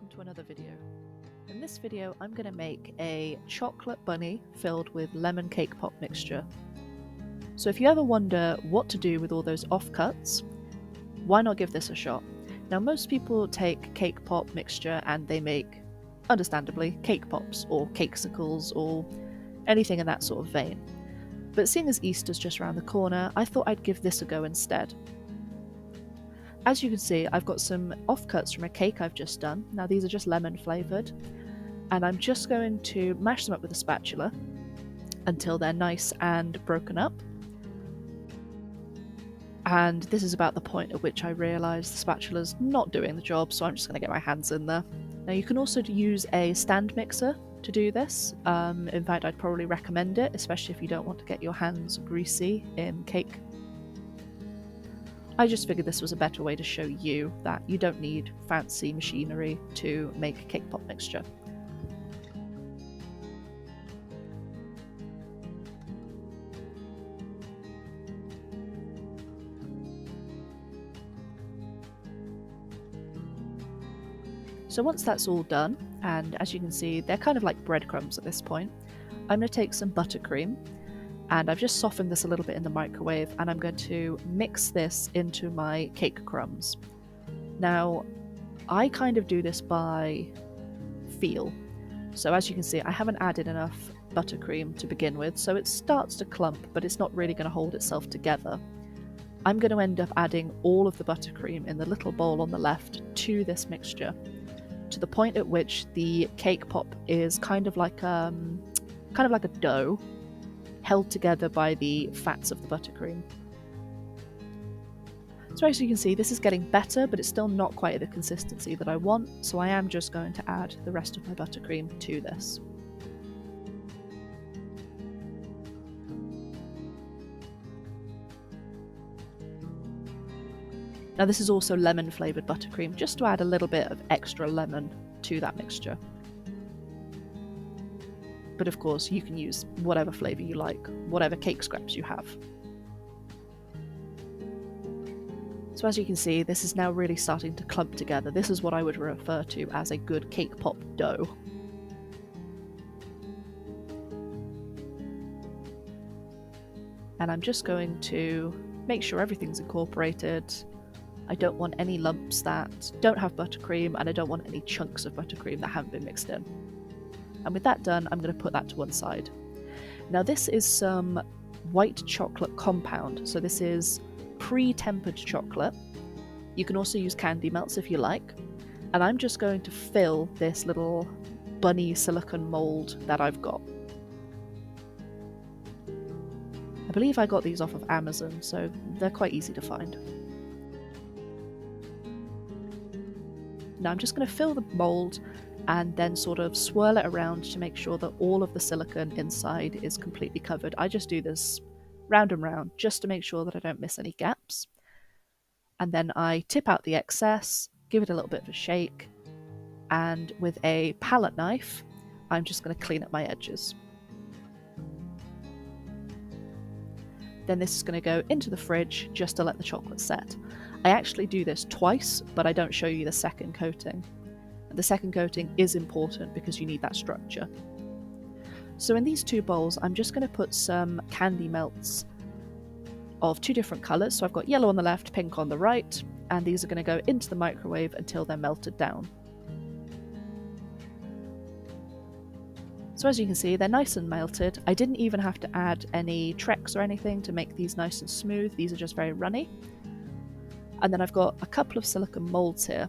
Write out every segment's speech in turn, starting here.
welcome to another video. In this video I'm going to make a chocolate bunny filled with lemon cake pop mixture. So if you ever wonder what to do with all those offcuts, why not give this a shot? Now most people take cake pop mixture and they make, understandably, cake pops or cakesicles or anything in that sort of vein. But seeing as Easter's just around the corner, I thought I'd give this a go instead. As you can see, I've got some offcuts from a cake I've just done. Now these are just lemon flavoured, and I'm just going to mash them up with a spatula until they're nice and broken up. And this is about the point at which I realise the spatula's not doing the job, so I'm just going to get my hands in there. Now you can also use a stand mixer to do this. In fact, I'd probably recommend it, especially if you don't want to get your hands greasy in cake. I just figured this was a better way to show you that you don't need fancy machinery to make cake pop mixture. So once that's all done, and as you can see they're kind of like breadcrumbs at this point, I'm going to take some buttercream. And I've just softened this a little bit in the microwave, and I'm going to mix this into my cake crumbs. Now, I kind of do this by feel. So as you can see, I haven't added enough buttercream to begin with, so it starts to clump, but it's not really going to hold itself together. I'm going to end up adding all of the buttercream in the little bowl on the left to this mixture, to the point at which the cake pop is kind of like a dough, held together by the fats of the buttercream. So as you can see, this is getting better, but it's still not quite at the consistency that I want, so I am just going to add the rest of my buttercream to this. Now this is also lemon flavoured buttercream, just to add a little bit of extra lemon to that mixture. But of course you can use whatever flavour you like, whatever cake scraps you have. So as you can see, this is now really starting to clump together. This is what I would refer to as a good cake pop dough. And I'm just going to make sure everything's incorporated. I don't want any lumps that don't have buttercream, and I don't want any chunks of buttercream that haven't been mixed in. And with that done, I'm going to put that to one side. Now this is some white chocolate compound, so this is pre-tempered chocolate. You can also use candy melts if you like. And I'm just going to fill this little bunny silicone mold that I've got. I believe I got these off of Amazon, so they're quite easy to find. Now I'm just going to fill the mold and then sort of swirl it around to make sure that all of the silicone inside is completely covered. I just do this round and round just to make sure that I don't miss any gaps. And then I tip out the excess, give it a little bit of a shake, and with a palette knife, I'm just going to clean up my edges. Then this is going to go into the fridge just to let the chocolate set. I actually do this twice, but I don't show you the second coating. The second coating is important because you need that structure. So in these two bowls, I'm just going to put some candy melts of two different colours. So I've got yellow on the left, pink on the right, and these are going to go into the microwave until they're melted down. So as you can see, they're nice and melted. I didn't even have to add any Trex or anything to make these nice and smooth. These are just very runny. And then I've got a couple of silicone moulds here.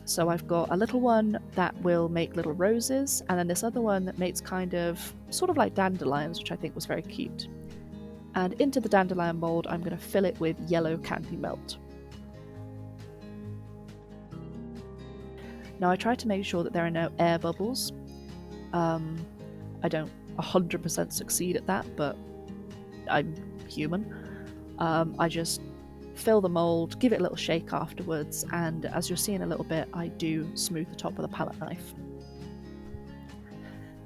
So I've got a little one that will make little roses, and then this other one that makes sort of like dandelions, which I think was very cute. And into the dandelion mould, I'm going to fill it with yellow candy melt. Now I try to make sure that there are no air bubbles. I don't 100% succeed at that, but I'm human. I just fill the mould, give it a little shake afterwards, and as you'll see in a little bit, I do smooth the top with a palette knife.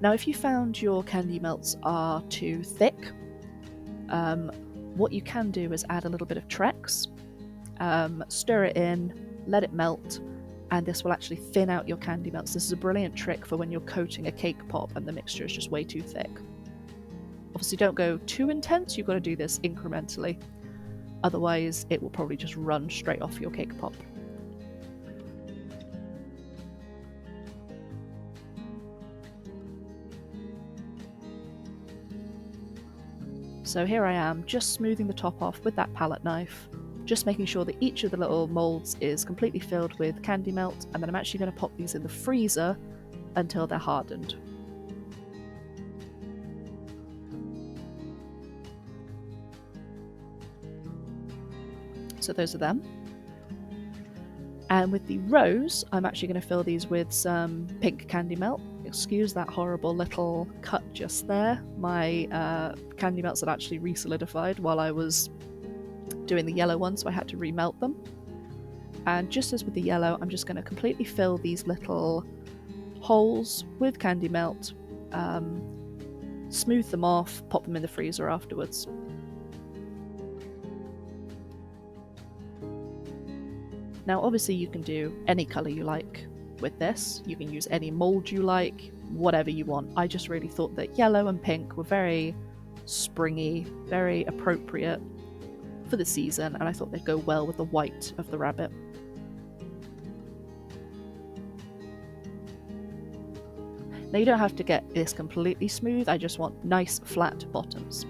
Now if you found your candy melts are too thick, what you can do is add a little bit of Trex, stir it in, let it melt, and this will actually thin out your candy melts. This is a brilliant trick for when you're coating a cake pop and the mixture is just way too thick. Obviously don't go too intense, you've got to do this incrementally, otherwise it will probably just run straight off your cake pop. So here I am, just smoothing the top off with that palette knife, just making sure that each of the little molds is completely filled with candy melt, and then I'm actually going to pop these in the freezer until they're hardened. So those are them. And with the rose, I'm actually going to fill these with some pink candy melt. Excuse that horrible little cut just there. My candy melts had actually re-solidified while I was doing the yellow one, so I had to remelt them. And just as with the yellow, I'm just going to completely fill these little holes with candy melt, smooth them off, pop them in the freezer afterwards. Now obviously you can do any colour you like with this, you can use any mould you like, whatever you want. I just really thought that yellow and pink were very springy, very appropriate for the season, and I thought they'd go well with the white of the rabbit. Now you don't have to get this completely smooth, I just want nice flat bottoms.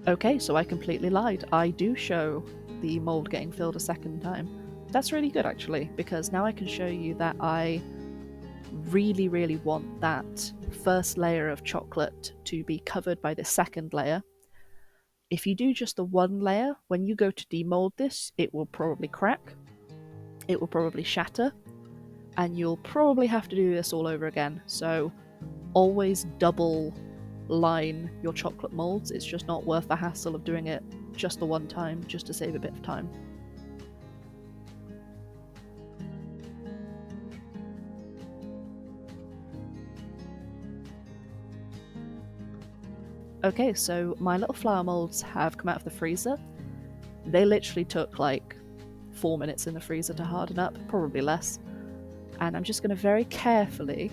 Okay, so I completely lied. I do show the mould getting filled a second time. That's really good actually, because now I can show you that I really want that first layer of chocolate to be covered by the second layer. If you do just the one layer, when you go to demold this, it will probably crack, it will probably shatter, and you'll probably have to do this all over again. So always double line your chocolate molds. It's just not worth the hassle of doing it just the one time, just to save a bit of time. Okay, so my little flower molds have come out of the freezer. They literally took like 4 minutes in the freezer to harden up, probably less. And I'm just going to very carefully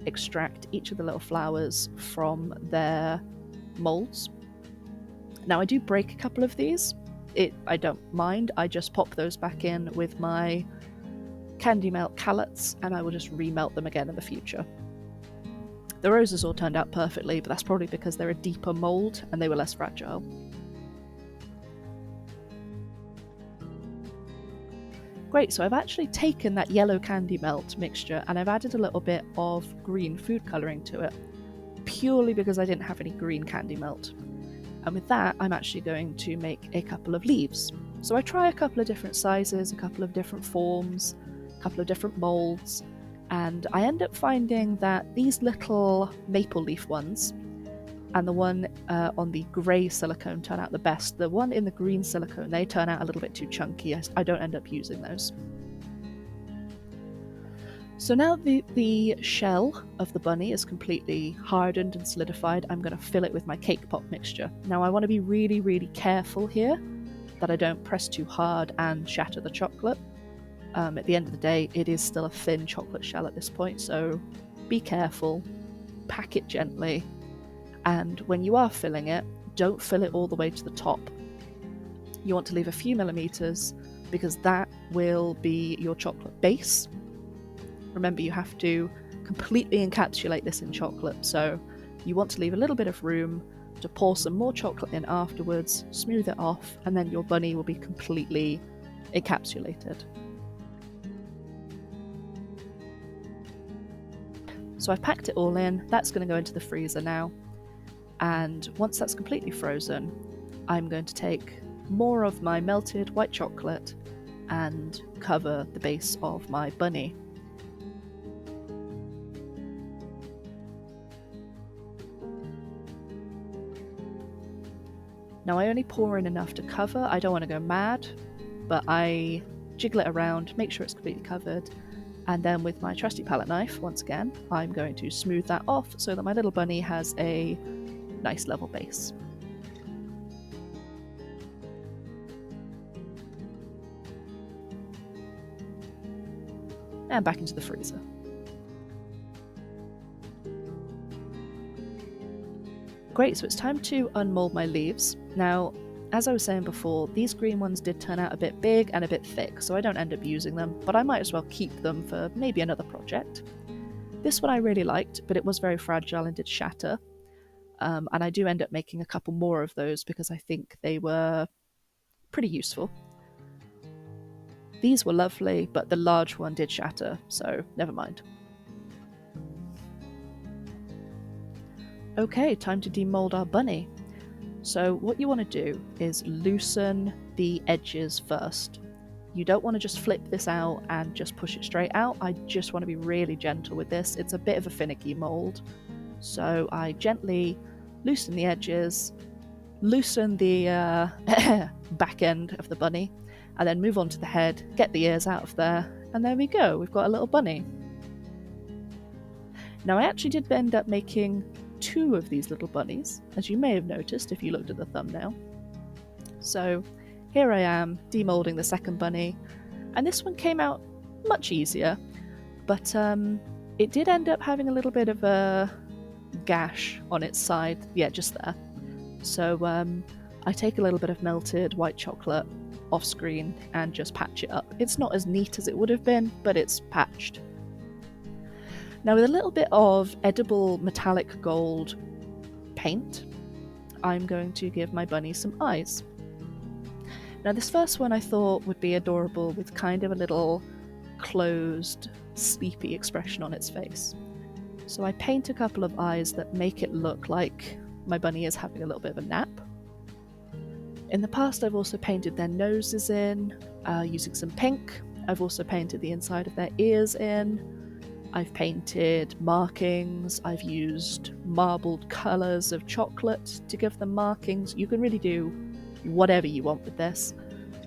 extract each of the little flowers from their molds. Now I do break a couple of these. I don't mind, I just pop those back in with my candy melt callets and I will just remelt them again in the future. The roses all turned out perfectly, but that's probably because they're a deeper mold and they were less fragile. Great, so I've actually taken that yellow candy melt mixture and I've added a little bit of green food colouring to it, purely because I didn't have any green candy melt. And with that, I'm actually going to make a couple of leaves. So I try a couple of different sizes, a couple of different forms, a couple of different moulds, and I end up finding that these little maple leaf ones and the one on the grey silicone turn out the best. The one in the green silicone, they turn out a little bit too chunky. I don't end up using those. So now the shell of the bunny is completely hardened and solidified, I'm going to fill it with my cake pop mixture. Now I want to be really careful here that I don't press too hard and shatter the chocolate. At the end of the day, it is still a thin chocolate shell at this point, so be careful, pack it gently, and when you are filling it, don't fill it all the way to the top. You want to leave a few millimeters because that will be your chocolate base. Remember, you have to completely encapsulate this in chocolate, so you want to leave a little bit of room to pour some more chocolate in afterwards, smooth it off, and then your bunny will be completely encapsulated. So I've packed it all in, that's going to go into the freezer now, and once that's completely frozen, I'm going to take more of my melted white chocolate and cover the base of my bunny. Now I only pour in enough to cover, I don't want to go mad, but I jiggle it around, make sure it's completely covered, and then with my trusty palette knife, once again, I'm going to smooth that off so that my little bunny has a nice level base. and back into the freezer. Great, so it's time to unmold my leaves. Now, as I was saying before, these green ones did turn out a bit big and a bit thick, so I don't end up using them, but I might as well keep them for maybe another project. This one I really liked, but it was very fragile and did shatter. And I do end up making a couple more of those because I think they were pretty useful. These were lovely, but the large one did shatter, so never mind. Okay, time to demold our bunny. So what you want to do is loosen the edges first. You don't want to just flip this out and just push it straight out. I just want to be really gentle with this. It's a bit of a finicky mold. So I gently loosen the edges, loosen the back end of the bunny, and then move on to the head, get the ears out of there, and there we go, we've got a little bunny. Now I actually did end up making 2 of these little bunnies, as you may have noticed if you looked at the thumbnail. So here I am demolding the second bunny, and this one came out much easier, but it did end up having a little bit of a gash on its side, yeah, just there. So I take a little bit of melted white chocolate off screen and just patch it up. It's not as neat as it would have been, but it's patched. Now with a little bit of edible metallic gold paint, I'm going to give my bunny some eyes. Now this first one I thought would be adorable with kind of a little closed, sleepy expression on its face. So I paint a couple of eyes that make it look like my bunny is having a little bit of a nap. In the past I've also painted their noses in, using some pink. I've also painted the inside of their ears in. I've painted markings, I've used marbled colours of chocolate to give them markings. You can really do whatever you want with this.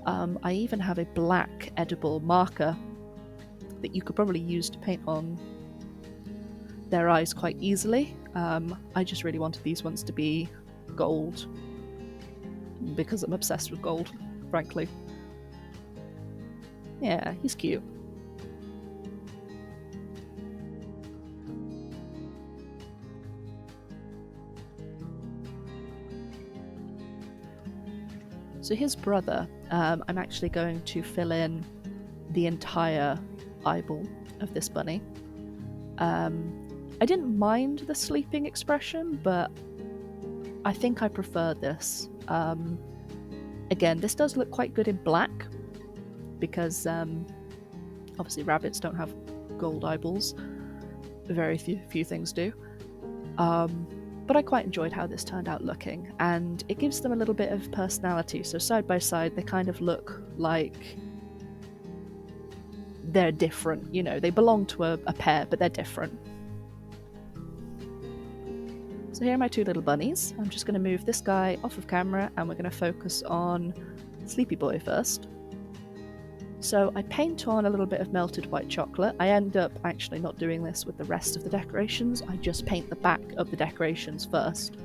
I even have a black edible marker that you could probably use to paint on their eyes quite easily. I just really wanted these ones to be gold because I'm obsessed with gold, frankly. Yeah, he's cute. So his brother, I'm actually going to fill in the entire eyeball of this bunny. I didn't mind the sleeping expression, but I think I prefer this. Again, this does look quite good in black, because obviously rabbits don't have gold eyeballs. Very few things do. But I quite enjoyed how this turned out looking, and it gives them a little bit of personality. So side by side, they kind of look like they're different. You know, they belong to a pair, but they're different. So here are my 2 little bunnies. I'm just going to move this guy off of camera, and we're going to focus on Sleepy Boy first. So I paint on a little bit of melted white chocolate. I end up actually not doing this with the rest of the decorations. I just paint the back of the decorations first.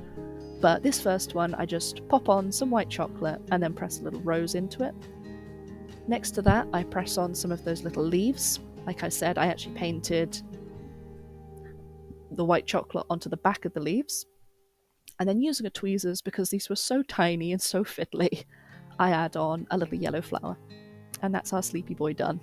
But this first one, I just pop on some white chocolate and then press a little rose into it. Next to that, I press on some of those little leaves. Like I said, I actually painted the white chocolate onto the back of the leaves. And then using a tweezers, because these were so tiny and so fiddly, I add on a little yellow flower. And that's our Sleepy Boy done.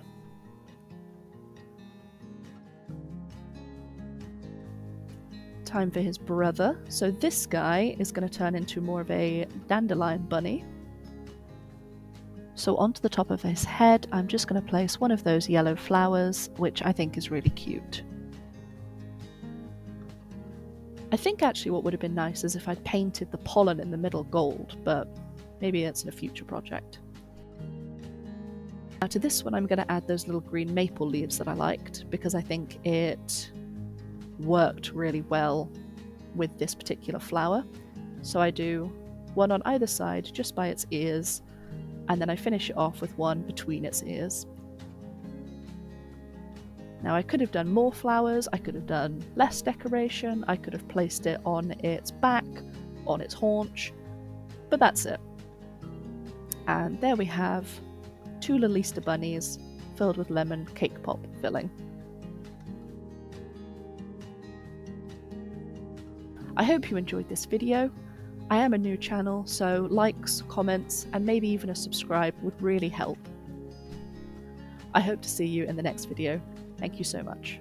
Time for his brother. So this guy is going to turn into more of a dandelion bunny. So onto the top of his head, I'm just going to place one of those yellow flowers, which I think is really cute. I think actually what would have been nice is if I'd painted the pollen in the middle gold, but maybe it's in a future project. Now to this one I'm going to add those little green maple leaves that I liked, because I think it worked really well with this particular flower. So I do one on either side just by its ears, and then I finish it off with one between its ears. Now I could have done more flowers, I could have done less decoration, I could have placed it on its back, on its haunch, but that's it. And there we have 2 little Easter bunnies filled with lemon cake pop filling. I hope you enjoyed this video. I am a new channel, so likes, comments, and maybe even a subscribe would really help. I hope to see you in the next video. Thank you so much.